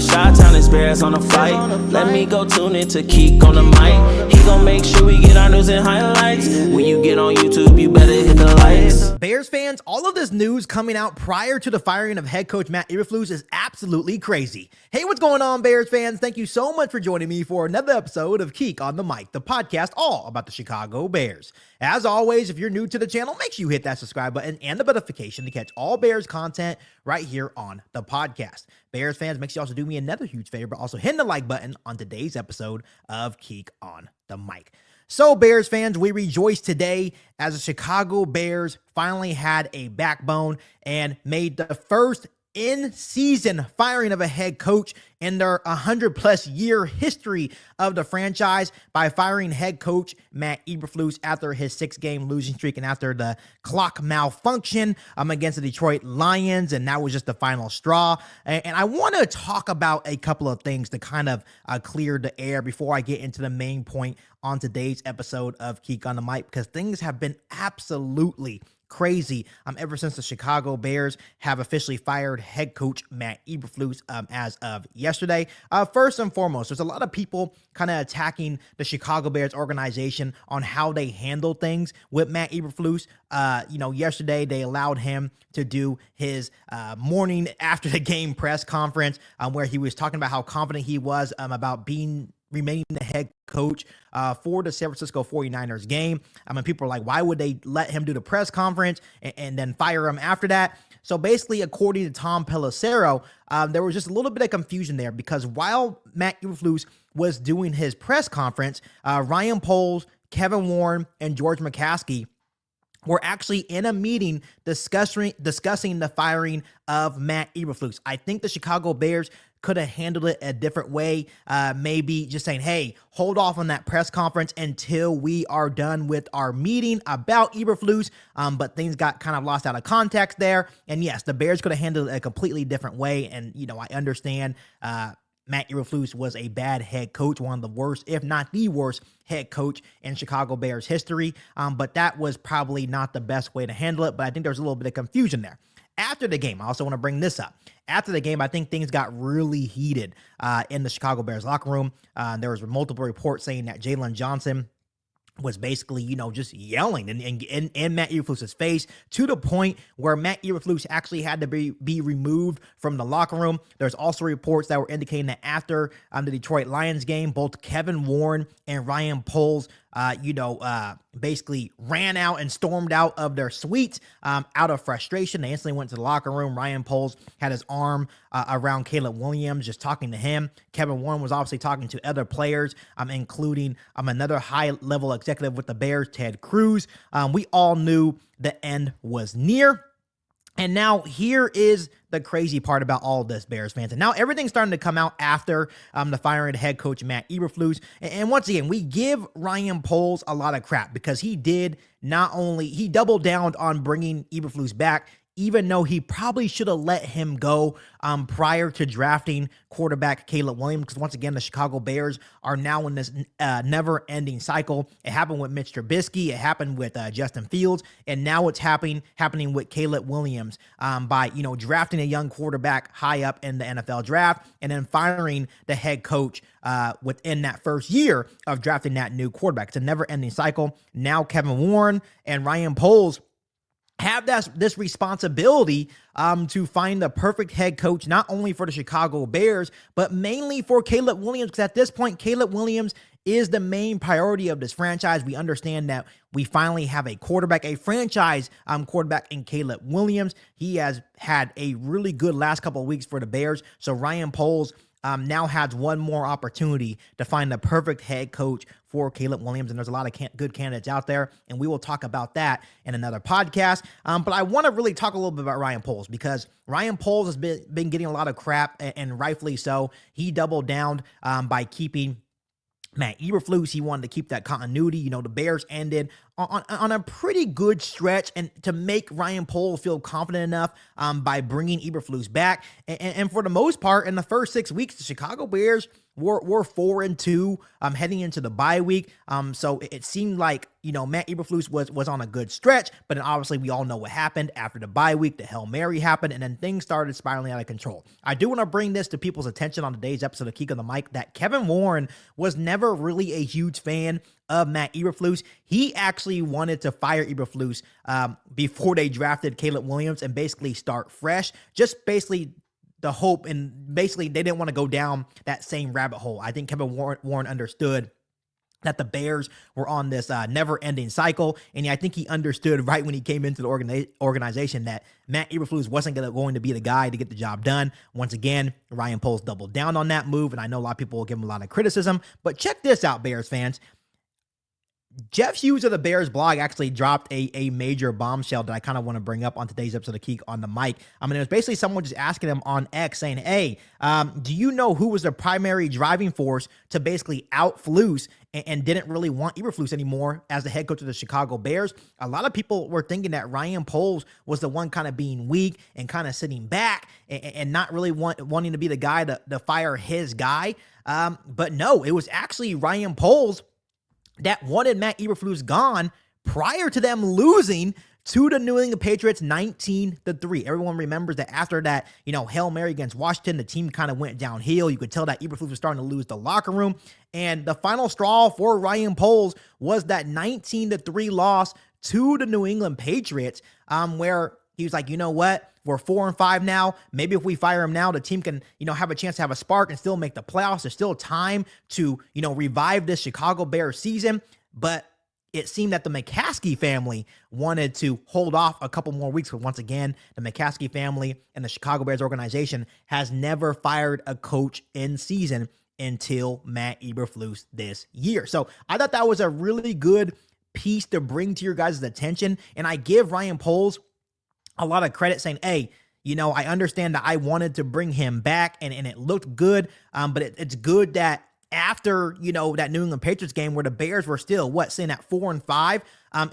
it's Chi-Town, it's Bears on the flight. Let me go tune in to Keek on the mic. He gon' make sure we get our news and highlights. When you get on YouTube, you better hit the likes. Bears fans, all of this news coming out prior to the firing of head coach Matt Eberflus is absolutely crazy. Hey, what's going on, Bears fans? Thank you so much for joining me for another episode of Keek on the Mic, the podcast all about the Chicago Bears. As always, if you're new to the channel, make sure you hit that subscribe button and the notification to catch all Bears content right here on the podcast. Bears fans, make sure you also do me another huge favor, but also hit the like button on today's episode of Keek on the Mic. So, Bears fans, we rejoice today as the Chicago Bears finally had a backbone and made the first in-season firing of a head coach in their 100-plus year history of the franchise by firing head coach Matt Eberflus after his 6-game losing streak and after the clock malfunction against the Detroit Lions, and that was just the final straw. And I want to talk about a couple of things to kind of clear the air before I get into the main point on today's episode of Keek on the Mic, because things have been absolutely crazy ever since the Chicago Bears have officially fired head coach Matt Eberflus as of yesterday. First and foremost, there's a lot of people kind of attacking the Chicago Bears organization on how they handle things with Matt Eberflus. Yesterday they allowed him to do his morning after the game press conference where he was talking about how confident he was about remaining the head coach for the San Francisco 49ers game. People are like, why would they let him do the press conference and then fire him after that? So basically, according to Tom Pelissero, there was just a little bit of confusion there because while Matt Eberflus was doing his press conference, Ryan Poles, Kevin Warren, and George McCaskey were actually in a meeting discussing the firing of Matt Eberflus. I think the Chicago Bears could have handled it a different way, maybe just saying, hey, hold off on that press conference until we are done with our meeting about Eberflus, but things got kind of lost out of context there, and yes, the Bears could have handled it a completely different way, and, I understand Matt Eberflus was a bad head coach, one of the worst, if not the worst, head coach in Chicago Bears history, but that was probably not the best way to handle it, but I think there's a little bit of confusion there. After the game, I also want to bring this up. After the game, I think things got really heated in the Chicago Bears locker room. There was multiple reports saying that Jalen Johnson was basically, just yelling in Matt Eberflus's face to the point where Matt Eberflus actually had to be removed from the locker room. There's also reports that were indicating that after the Detroit Lions game, both Kevin Warren and Ryan Poles basically ran out and stormed out of their suites out of frustration. They instantly went to the locker room. Ryan Poles had his arm around Caleb Williams, just talking to him. Kevin Warren was obviously talking to other players, including another high-level executive with the Bears, Ted Cruz. We all knew the end was near. And now here is the crazy part about all this, Bears fans. And now everything's starting to come out after the firing of head coach Matt Eberflus. And once again, we give Ryan Poles a lot of crap because he doubled down on bringing Eberflus back, even though he probably should have let him go prior to drafting quarterback Caleb Williams, because once again, the Chicago Bears are now in this never-ending cycle. It happened with Mitch Trubisky, it happened with Justin Fields, and now it's happening with Caleb Williams by drafting a young quarterback high up in the NFL draft and then firing the head coach within that first year of drafting that new quarterback. It's a never-ending cycle. Now Kevin Warren and Ryan Poles have this responsibility to find the perfect head coach, not only for the Chicago Bears, but mainly for Caleb Williams, because at this point, Caleb Williams is the main priority of this franchise. We understand that we finally have a quarterback, a franchise quarterback in Caleb Williams. He has had a really good last couple of weeks for the Bears, so Ryan Poles now has one more opportunity to find the perfect head coach for Caleb Williams, and there's a lot of good candidates out there, and we will talk about that in another podcast. But I want to really talk a little bit about Ryan Poles, because Ryan Poles has been getting a lot of crap, and rightfully so. He doubled down by keeping Matt Eberflus. He wanted to keep that continuity. The Bears ended on a pretty good stretch, and to make Ryan Poles feel confident enough by bringing Eberflus back. And for the most part, in the first 6 weeks, the Chicago Bears were 4-2 heading into the bye week. So it seemed like, Matt Eberflus was on a good stretch, but then obviously we all know what happened after the bye week. The Hail Mary happened, and then things started spiraling out of control. I do want to bring this to people's attention on today's episode of Geek on the Mic, that Kevin Warren was never really a huge fan of Matt Eberflus. He actually wanted to fire Eberflus before they drafted Caleb Williams and basically start fresh. Just basically the hope, and basically they didn't want to go down that same rabbit hole. I think Kevin Warren understood that the Bears were on this never-ending cycle, and I think he understood right when he came into the organization that Matt Eberflus wasn't going to be the guy to get the job done. Once again, Ryan Poles doubled down on that move, and I know a lot of people will give him a lot of criticism, but check this out, Bears fans. Jeff Hughes of DaBearsBlog actually dropped a major bombshell that I kind of want to bring up on today's episode of Geek on the Mic. I mean, it was basically someone just asking him on X saying, hey, do you know who was the primary driving force to basically out Flus and didn't really want Eberflus anymore as the head coach of the Chicago Bears? A lot of people were thinking that Ryan Poles was the one kind of being weak and kind of sitting back and not really wanting to be the guy to fire his guy. But no, it was actually Ryan Poles that wanted Matt Eberflus gone prior to them losing to the New England Patriots 19-3. Everyone remembers that after that, Hail Mary against Washington, the team kind of went downhill. You could tell that Eberflus was starting to lose the locker room. And the final straw for Ryan Poles was that 19-3 loss to the New England Patriots, where he was like, you know what? We're 4-5 now. Maybe if we fire him now, the team can, have a chance to have a spark and still make the playoffs. There's still time to, revive this Chicago Bears season. But it seemed that the McCaskey family wanted to hold off a couple more weeks. But once again, the McCaskey family and the Chicago Bears organization has never fired a coach in season until Matt Eberflus this year. So I thought that was a really good piece to bring to your guys' attention. And I give Ryan Poles a lot of credit saying, hey, I understand that I wanted to bring him back and it looked good. But it's good that after, that New England Patriots game where the Bears were still, sitting at 4-5,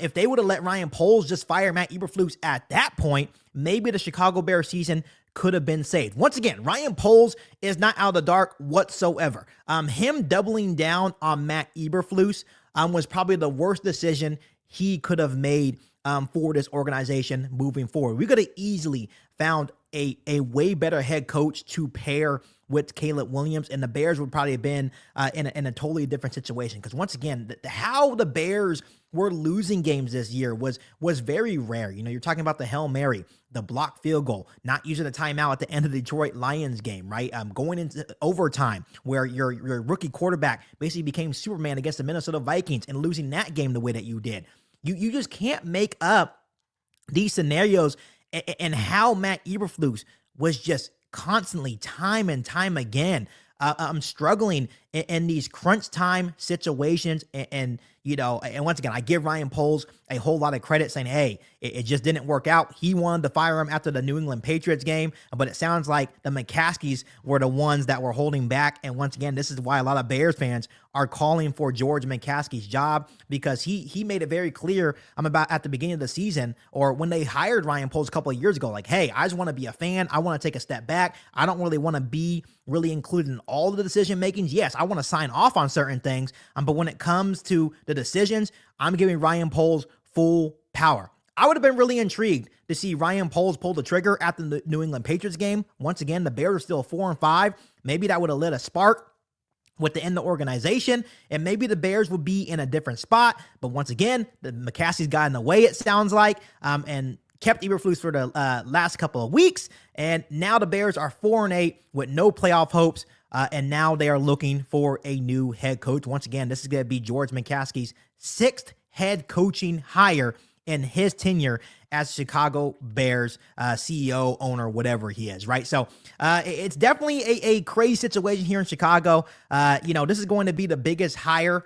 if they would have let Ryan Poles just fire Matt Eberflus at that point, maybe the Chicago Bears season could have been saved. Once again, Ryan Poles is not out of the dark whatsoever. Him doubling down on Matt Eberflus was probably the worst decision he could have made for this organization moving forward. We could have easily found a way better head coach to pair with Caleb Williams, and the Bears would probably have been in a totally different situation. Because once again, how the Bears were losing games this year was very rare. You're talking about the Hail Mary, the blocked field goal, not using the timeout at the end of the Detroit Lions game, right? Going into overtime where your rookie quarterback basically became Superman against the Minnesota Vikings and losing that game the way that you did. You just can't make up these scenarios, and how Matt Eberflus was just constantly, time and time again, I'm struggling in these crunch time situations. And once again, I give Ryan Poles a whole lot of credit saying, hey, it just didn't work out. He wanted to fire him after the New England Patriots game, but it sounds like the McCaskies were the ones that were holding back. And once again, this is why a lot of Bears fans are calling for George McCaskey's job, because he made it very clear about at the beginning of the season, or when they hired Ryan Poles a couple of years ago, like, hey, I just want to be a fan. I want to take a step back. I don't really want to be really included in all of the decision makings. Yes, I want to sign off on certain things, but when it comes to the decisions, I'm giving Ryan Poles full power. I would have been really intrigued to see Ryan Poles pull the trigger at the New England Patriots game. Once again, the Bears are still 4-5. Maybe that would have lit a spark within the organization, and maybe the Bears would be in a different spot. But once again, the McCaskey's got in the way, it sounds like, and kept Eberflus for the last couple of weeks. And now the Bears are 4-8 with no playoff hopes. And now they are looking for a new head coach. Once again, this is going to be George McCaskey's 6th head coaching hire in his tenure as Chicago Bears CEO, owner, whatever he is, right? So it's definitely a crazy situation here in Chicago. This is going to be the biggest hire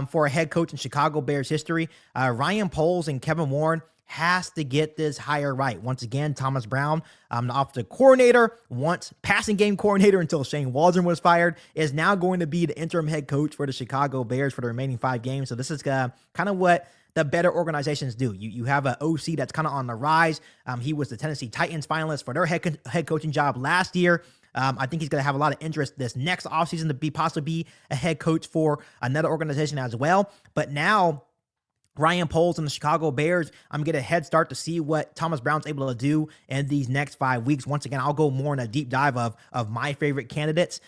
for a head coach in Chicago Bears history. Ryan Poles and Kevin Warren has to get this hire right. Once again, Thomas Brown, the offensive coordinator, once passing game coordinator until Shane Waldron was fired, is now going to be the interim head coach for the Chicago Bears for the remaining 5 games. So this is kind of what the better organizations do. You have an OC that's kind of on the rise. He was the Tennessee Titans finalist for their head coaching job last year. I think he's going to have a lot of interest this next offseason to possibly be a head coach for another organization as well. But now Ryan Poles and the Chicago Bears, I'm getting a head start to see what Thomas Brown's able to do in these next 5 weeks. Once again, I'll go more in a deep dive of my favorite candidates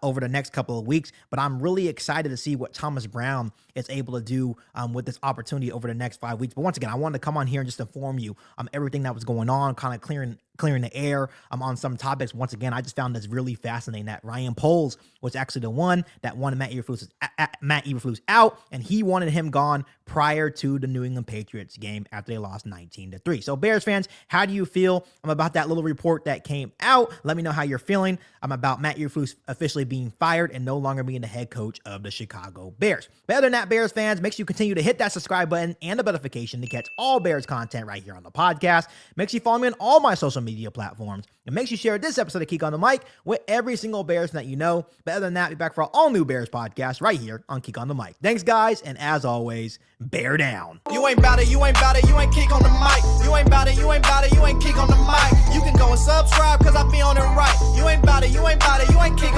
over the next couple of weeks, but I'm really excited to see what Thomas Brown is able to do with this opportunity over the next 5 weeks. But once again, I wanted to come on here and just inform you everything that was going on, kind of clearing the air on some topics. Once again, I just found this really fascinating that Ryan Poles was actually the one that wanted Matt Eberflus out, and he wanted him gone prior to the New England Patriots game after they lost 19-3. So Bears fans, how do you feel about that little report that came out? Let me know how you're feeling about Matt Eberflus officially being fired and no longer being the head coach of the Chicago Bears. But other than that, Bears fans, make sure you continue to hit that subscribe button and the notification to catch all Bears content right here on the podcast. Make sure you follow me on all my social media platforms, and make sure you share this episode of Geek on the Mic with every single Bears that you know. But other than that, be back for our all new Bears podcast right here on Geek on the Mic. Thanks, guys, and as always, bear down. You ain't bout it, you ain't bout it, you ain't Geek on the Mic. You ain't bout it, you ain't bout it, you ain't Geek on the Mic. You can go and subscribe, cause I be on it right. You ain't bout it, you ain't bout it, you ain't Geek